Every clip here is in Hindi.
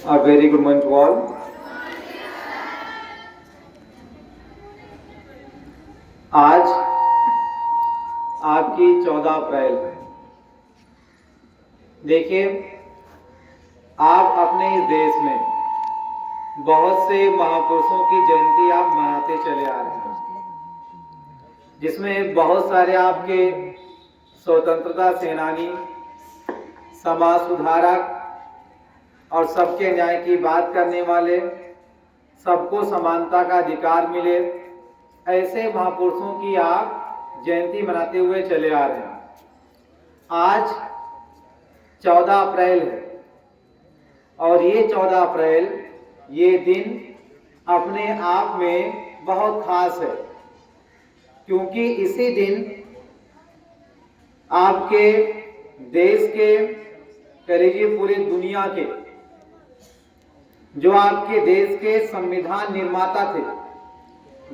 A very good morning to all. आज आपकी 14 अप्रैल है। देखिए, आप अपने इस देश में बहुत से महापुरुषों की जयंती आप मनाते चले आ रहे हैं, जिसमें बहुत सारे आपके स्वतंत्रता सेनानी, समाज सुधारक और सबके न्याय की बात करने वाले, सबको समानता का अधिकार मिले, ऐसे महापुरुषों की आप जयंती मनाते हुए चले आ रहे हैं। आज 14 अप्रैल है और ये 14 अप्रैल ये दिन अपने आप में बहुत खास है, क्योंकि इसी दिन आपके देश के, कह लीजिए पूरी दुनिया के, जो आपके देश के संविधान निर्माता थे,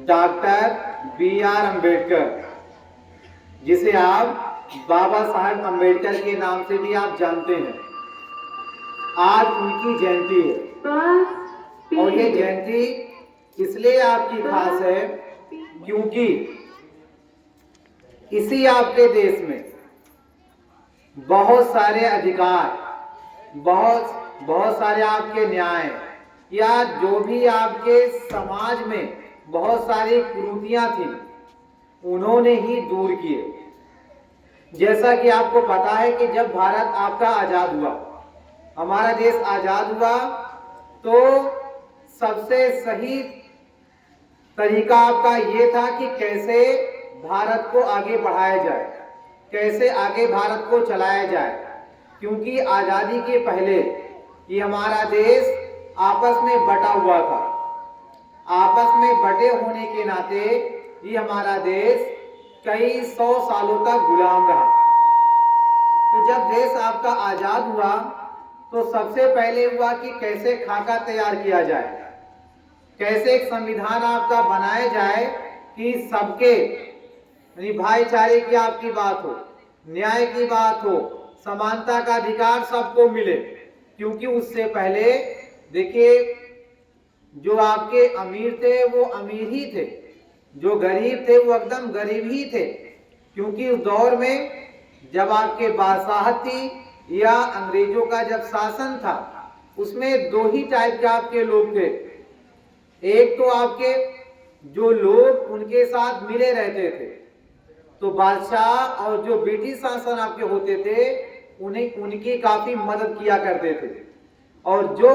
डॉक्टर B.R. अम्बेडकर, जिसे आप बाबा साहब अम्बेडकर के नाम से भी आप जानते हैं, आज उनकी जयंती है। और ये जयंती इसलिए आपकी खास है क्योंकि इसी आपके देश में बहुत सारे अधिकार, बहुत सारे आपके न्याय, या जो भी आपके समाज में बहुत सारी कुरीतियां थी, उन्होंने ही दूर किए। जैसा कि आपको पता है कि जब भारत आपका आजाद हुआ, हमारा देश आजाद हुआ, तो सबसे सही तरीका आपका ये था कि कैसे भारत को आगे बढ़ाया जाए, कैसे आगे भारत को चलाया जाए, क्योंकि आजादी के पहले ये हमारा देश आपस में बटा हुआ था। आपस में बटे होने के नाते ये हमारा देश कई 100 सालों तक गुलाम रहा। तो जब देश आपका आजाद हुआ तो सबसे पहले हुआ कि कैसे खाका तैयार किया जाए, कैसे एक संविधान आपका बनाया जाए कि सबके भाईचारे की आपकी बात हो, न्याय की बात हो, समानता का अधिकार सबको मिले। क्योंकि उससे पहले देखिए, जो आपके अमीर थे वो अमीर ही थे, जो गरीब थे वो एकदम गरीब ही थे। क्योंकि उस दौर में जब आपके बादशाहत थी या अंग्रेजों का जब शासन था, उसमें दो ही टाइप के आपके लोग थे। एक तो आपके जो लोग उनके साथ मिले रहते थे, तो बादशाह और जो ब्रिटिश शासन आपके होते थे उन्हें उनकी काफी मदद किया करते थे। और जो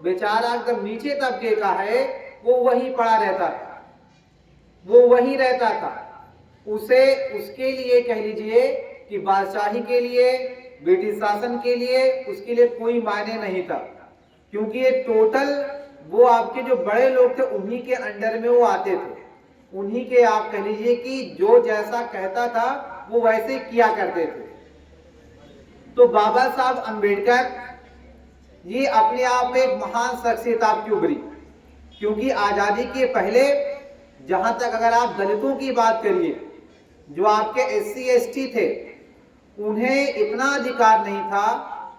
बेचारा एकदम नीचे तबके का है वो वहीं पड़ा रहता था, वो वहीं रहता था। उसे उसके लिए कह लीजिए कि बादशाही के लिए, ब्रिटिश शासन के लिए, उसके लिए कोई मायने नहीं था। क्योंकि ये टोटल वो आपके जो बड़े लोग थे उन्हीं के अंडर में वो आते थे, उन्हीं के आप कह लीजिए कि जो जैसा कहता था वो वैसे किया करते थे। तो बाबा साहब अम्बेडकर ये अपने आप में एक महान शख्सियत आपकी उभरी। क्योंकि आजादी के पहले जहां तक अगर आप दलितों की बात करिए, जो आपके SC ST थे, उन्हें इतना अधिकार नहीं था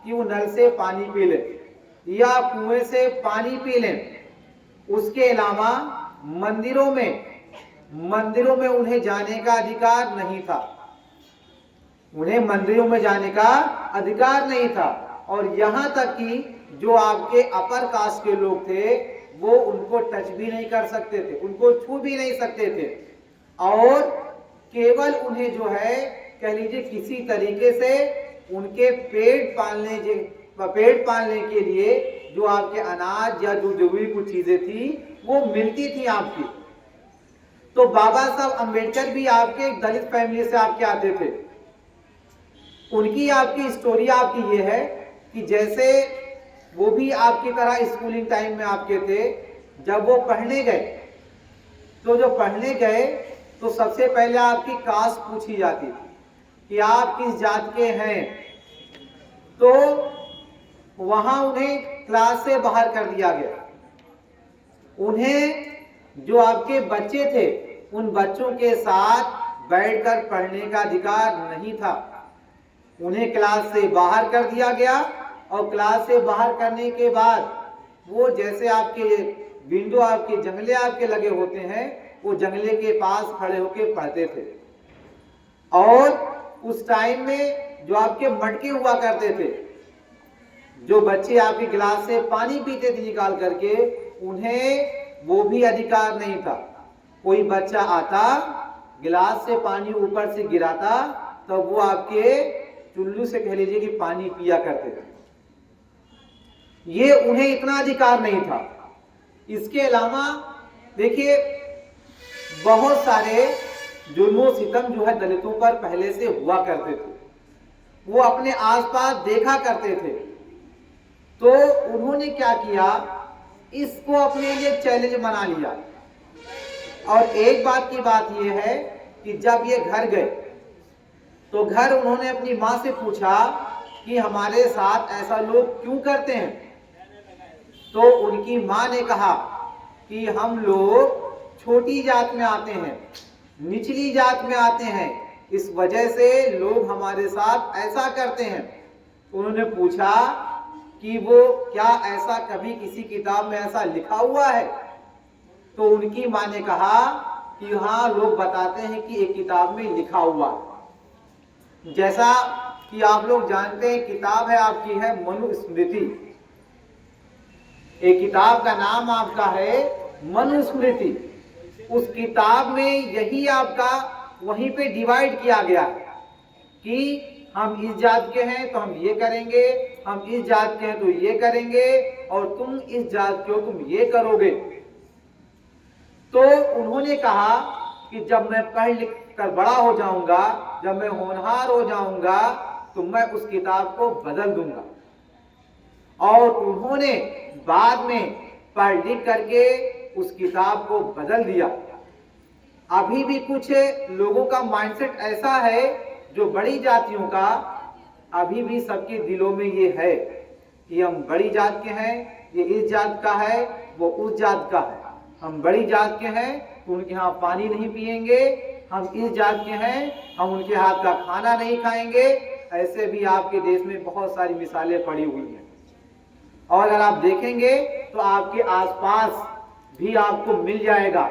कि वो नल से पानी पी ले या कुएं से पानी पी लें। उसके अलावा मंदिरों में उन्हें जाने का अधिकार नहीं था, उन्हें मंदिरों में जाने का अधिकार नहीं था। और यहां तक कि जो आपके अपर कास्ट के लोग थे वो उनको टच भी नहीं कर सकते थे, उनको छू भी नहीं सकते थे। और केवल उन्हें जो है कह लीजिए किसी तरीके से उनके पेट पालने के लिए जो आपके अनाज या जो भी कुछ चीजें थी वो मिलती थी आपकी। तो बाबा साहब अम्बेडकर भी आपके एक दलित फैमिली से आपके आते थे। उनकी आपकी स्टोरी आपकी ये है कि जैसे वो भी आपकी तरह स्कूलिंग टाइम में आपके थे, जब वो पढ़ने गए तो सबसे पहले आपकी कास्ट पूछी जाती थी कि आप किस जात के हैं। तो वहां उन्हें क्लास से बाहर कर दिया गया। उन्हें जो आपके बच्चे थे उन बच्चों के साथ बैठकर पढ़ने का अधिकार नहीं था, उन्हें क्लास से बाहर कर दिया गया। और क्लास से बाहर करने के बाद वो जैसे आपके विंडो, आपके जंगले आपके लगे होते हैं, वो जंगले के पास खड़े होके पढ़ते थे। और उस टाइम में जो आपके मटके हुआ करते थे, जो बच्चे आपके गिलास से पानी पीते थे निकाल करके, उन्हें वो भी अधिकार नहीं था। कोई बच्चा आता, गिलास से पानी ऊपर से गिराता, तो वो आपके चुल्लू से कह लीजिए कि पानी पिया करते थे। ये उन्हें इतना अधिकार नहीं था। इसके अलावा देखिए, बहुत सारे जुल्म सितम जो है दलितों पर पहले से हुआ करते थे, वो अपने आसपास देखा करते थे। तो उन्होंने क्या किया, इसको अपने लिए चैलेंज बना लिया। और एक बात की बात यह है कि जब ये घर गए तो घर उन्होंने अपनी माँ से पूछा कि हमारे साथ ऐसा लोग क्यों करते हैं। तो उनकी माँ ने कहा कि हम लोग छोटी जात में आते हैं, निचली जात में आते हैं, इस वजह से लोग हमारे साथ ऐसा करते हैं। उन्होंने पूछा कि वो क्या ऐसा कभी किसी किताब में ऐसा लिखा हुआ है। तो उनकी माँ ने कहा कि हाँ, लोग बताते हैं कि एक किताब में लिखा हुआ है। जैसा कि आप लोग जानते हैं, किताब है आपकी है मनुस्मृति। एक किताब का नाम आपका है मनुस्मृति। उस किताब में यही आपका वहीं पे डिवाइड किया गया कि हम इस जात के हैं तो हम ये करेंगे, हम इस जात के हैं तो ये करेंगे, और तुम इस जात के हो तुम ये करोगे। तो उन्होंने कहा कि जब मैं पढ़ लिख कर बड़ा हो जाऊंगा, जब मैं होनहार हो जाऊंगा, तो मैं उस किताब को बदल दूंगा। और उन्होंने बाद में पढ़ लिख करके उस किताब को बदल दिया। अभी भी कुछ लोगों का माइंडसेट ऐसा है, जो बड़ी जातियों का, अभी भी सबके दिलों में ये है कि हम बड़ी जात के हैं, ये इस जात का है, वो उस जात का है। हम बड़ी जात के हैं तो उनके यहाँ पानी नहीं पिएंगे, हम इस जात के हैं हम उनके हाथ का खाना नहीं खाएंगे। ऐसे भी आपके देश में बहुत सारी मिसालें पड़ी हुई हैं। और अगर आप देखेंगे तो आपके आसपास भी आपको मिल जाएगा।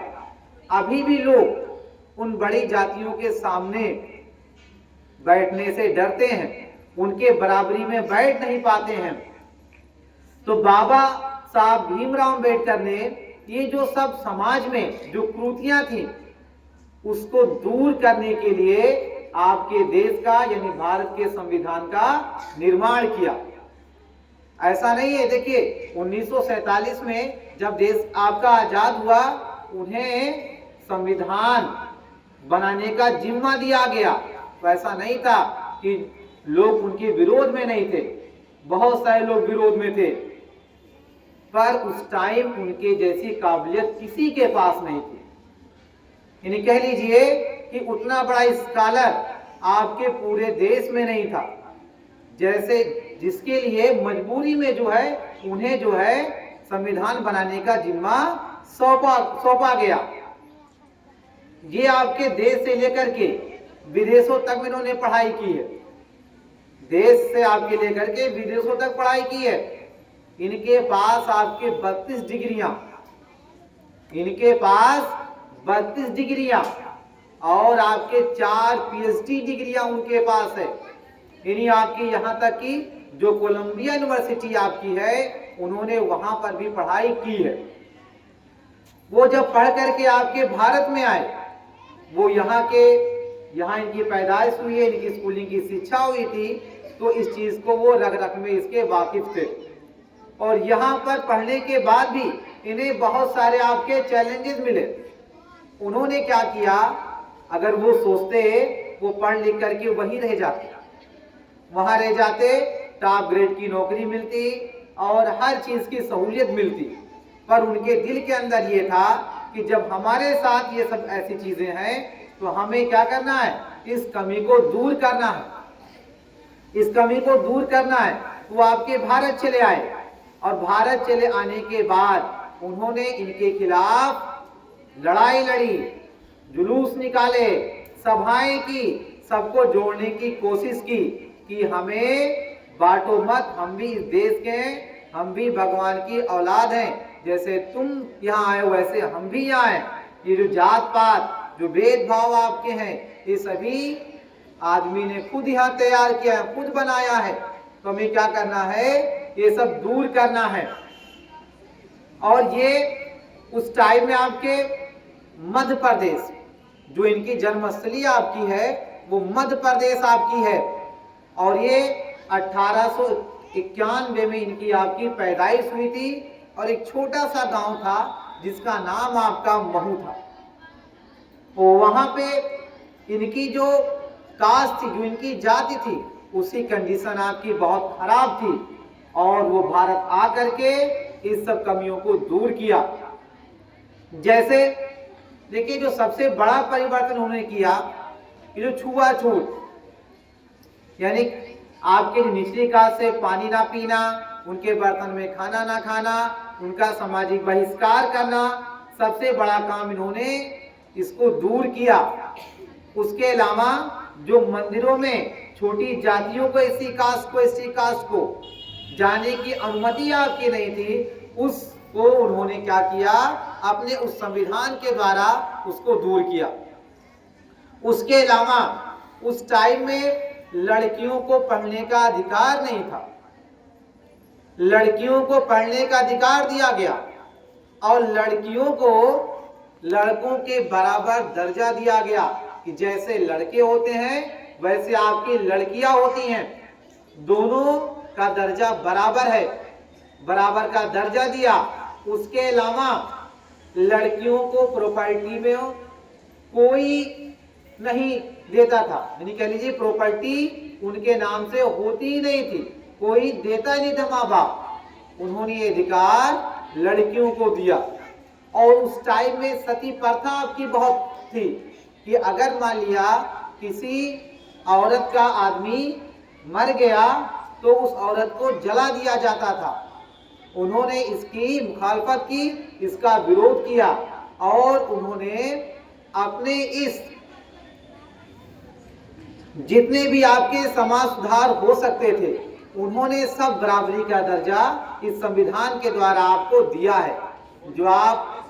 अभी भी लोग उन बड़ी जातियों के सामने बैठने से डरते हैं, उनके बराबरी में बैठ नहीं पाते हैं। तो बाबा साहब भीमराव अंबेडकर ने ये जो सब समाज में जो कुरीतियां थी, उसको दूर करने के लिए आपके देश का यानी भारत के संविधान का निर्माण किया। ऐसा नहीं है, देखिए 1947 में जब देश आपका आजाद हुआ, उन्हें संविधान बनाने का जिम्मा दिया गया। तो ऐसा नहीं था कि लोग उनके विरोध में नहीं थे, बहुत सारे लोग विरोध में थे, पर उस टाइम उनके जैसी काबिलियत किसी के पास नहीं थी। यानी कह लीजिए कि उतना बड़ा स्कॉलर आपके पूरे देश में नहीं था, जैसे जिसके लिए मजबूरी में जो है उन्हें जो है संविधान बनाने का जिम्मा सौंपा गया। ये आपके देश से लेकर के विदेशों तक में इन्होंने पढ़ाई की है, देश से आपके लेकर के विदेशों तक पढ़ाई की है। इनके पास आपके 32 डिग्रियां, इनके पास 32 डिग्रियां और आपके 4 पीएचडी डिग्रियां उनके पास है। यानी आपकी यहाँ तक कि जो कोलंबिया यूनिवर्सिटी आपकी है, उन्होंने वहां पर भी पढ़ाई की है। वो जब पढ़ करके आपके भारत में आए, वो यहाँ इनकी पैदाइश हुई है, इनकी स्कूलिंग की शिक्षा हुई थी, तो इस चीज को वो रग रग में इसके वाकिफ थे। और यहाँ पर पढ़ने के बाद भी इन्हें बहुत सारे आपके चैलेंजेस मिले। उन्होंने क्या किया, अगर वो सोचते वो पढ़ लिख करके वहीं रह जाते, वहां रह जाते, टॉप ग्रेड की नौकरी मिलती और हर चीज की सहूलियत मिलती, पर उनके दिल के अंदर ये था कि जब हमारे साथ ये सब ऐसी चीजें हैं तो हमें क्या करना है, इस कमी को दूर करना है, इस कमी को दूर करना है। वो आपके भारत चले आए और भारत चले आने के बाद उन्होंने इनके खिलाफ लड़ाई लड़ी, जुलूस निकाले, सभाएं की, सबको जोड़ने की कोशिश की कि हमें बांटो मत, हम भी इस देश के हैं, हम भी भगवान की औलाद हैं, जैसे तुम यहाँ आए हो वैसे हम भी यहाँ हैं। ये जो जात पात, जो भेदभाव आपके हैं, ये सभी आदमी ने खुद यहाँ तैयार किया है, खुद बनाया है। तो हमें क्या करना है, ये सब दूर करना है। और ये उस टाइम में आपके मध्य प्रदेश, जो इनकी जन्मस्थली आपकी है, वो मध्य प्रदेश आपकी है। और ये 1891 में इनकी आपकी पैदाइश हुई थी। और एक छोटा सा गांव था जिसका नाम आपका महू था। तो वहां पे इनकी जो कास्ट थी, जो इनकी जाति थी, उसी कंडीशन आपकी बहुत खराब थी। और वो भारत आकर के इस सब कमियों को दूर किया। जैसे देखिए, जो सबसे बड़ा परिवर्तन उन्होंने किया, ये जो छुआछूत, यानी आपके निचली कास्ट से पानी ना पीना, उनके बर्तन में खाना ना खाना, उनका सामाजिक बहिष्कार करना, सबसे बड़ा काम इन्होंने इसको दूर किया। उसके अलावा जो मंदिरों में छोटी जातियों को, एससी कास्ट को जाने की अनुमति आपकी नहीं थी, उसको उन्होंने क्या किया, अपने उस संविधान के द्वारा उसको दूर किया। उसके अलावा उस टाइम में लड़कियों को पढ़ने का अधिकार नहीं था, लड़कियों को पढ़ने का अधिकार दिया गया और लड़कियों को लड़कों के बराबर दर्जा दिया गया कि जैसे लड़के होते हैं वैसे आपकी लड़कियां होती हैं, दोनों का दर्जा बराबर है, बराबर का दर्जा दिया। उसके अलावा लड़कियों को प्रॉपर्टी में कोई नहीं देता था, यानी कह लीजिए प्रॉपर्टी उनके नाम से होती ही नहीं थी, कोई देता नहीं था माँ बाप। उन्होंने ये अधिकार लड़कियों को दिया। और उस टाइम में सती प्रथा आपकी बहुत थी कि अगर मान लिया किसी औरत का आदमी मर गया तो उस औरत को जला दिया जाता था। उन्होंने इसकी मुखालफत की, इसका विरोध किया और उन्होंने अपने इस जितने भी आपके समाज सुधार हो सकते थे, उन्होंने सब बराबरी का दर्जा इस संविधान के द्वारा आपको दिया है। जो आप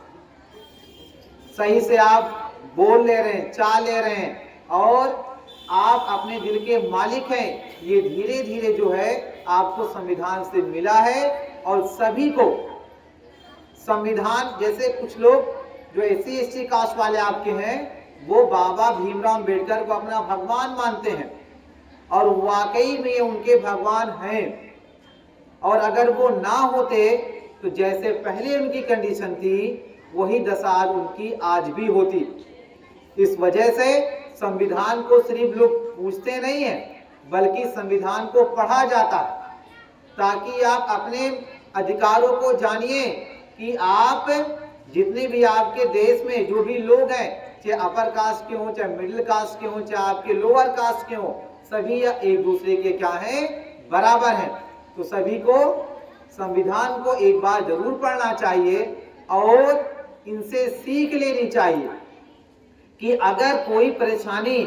सही से आप बोल ले रहे हैं, चाल ले रहे हैं और आप अपने दिल के मालिक हैं, ये धीरे धीरे जो है आपको संविधान से मिला है। और सभी को संविधान, जैसे कुछ लोग जो एससी एसटी कास्ट वाले आपके हैं, वो बाबा भीमराव अंबेडकर को अपना भगवान मानते हैं और वाकई में उनके भगवान हैं। और अगर वो ना होते तो जैसे पहले उनकी कंडीशन थी वही दशा उनकी आज भी होती। इस वजह से संविधान को सिर्फ लोग पूछते नहीं हैं, बल्कि संविधान को पढ़ा जाता है ताकि आप अपने अधिकारों को जानिए कि आप जितने भी आपके देश में जो भी लोग हैं, चाहे अपर कास्ट के हों, चाहे मिडिल कास्ट के हों, चाहे आपके लोअर कास्ट के हों, सभी एक दूसरे के क्या हैं, बराबर हैं। तो सभी को संविधान को एक बार जरूर पढ़ना चाहिए और इनसे सीख लेनी चाहिए कि अगर कोई परेशानी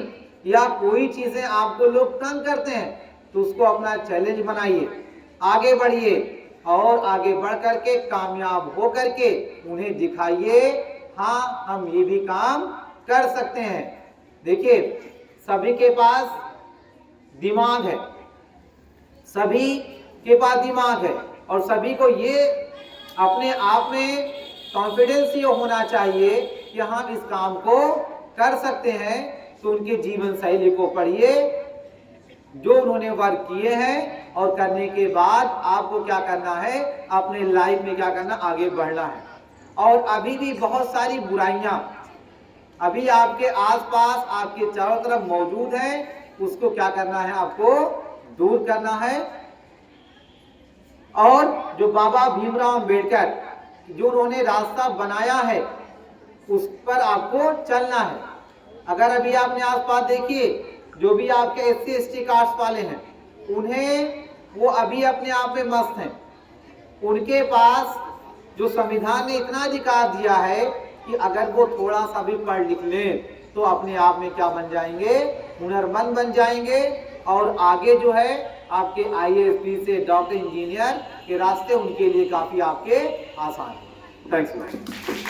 या कोई चीजें आपको लोग तंग करते हैं तो उसको अपना चैलेंज बनाइए, आगे बढ़िए और आगे बढ़ करके कामयाब हो करके उन्हें दिखाइए, हाँ हम ये भी काम कर सकते हैं। देखिए, सभी के पास दिमाग है, सभी के पास दिमाग है और सभी को ये अपने आप में कॉन्फिडेंस ये होना चाहिए कि हम इस काम को कर सकते हैं। तो उनके जीवन शैली को पढ़िए, जो उन्होंने वर्क किए हैं, और करने के बाद आपको क्या करना है, अपने लाइफ में क्या करना, आगे बढ़ना है। और अभी भी बहुत सारी बुराइयां अभी आपके आसपास, आपके चारों तरफ मौजूद हैं, उसको क्या करना है, आपको दूर करना है। और जो बाबा भीमराव अंबेडकर जो उन्होंने रास्ता बनाया है उस पर आपको चलना है। अगर अभी आपने आसपास देखिए, जो भी आपके एससी एसटी कास्ट वाले हैं, उन्हें वो अभी अपने आप में मस्त हैं। उनके पास जो संविधान ने इतना अधिकार दिया है कि अगर वो थोड़ा सा भी पढ़ लिख लें तो अपने आप में क्या बन जाएंगे, हुनरमंद बन जाएंगे और आगे जो है आपके IAS से डॉक्टर इंजीनियर के रास्ते उनके लिए काफी आपके आसान है। थैंक्स।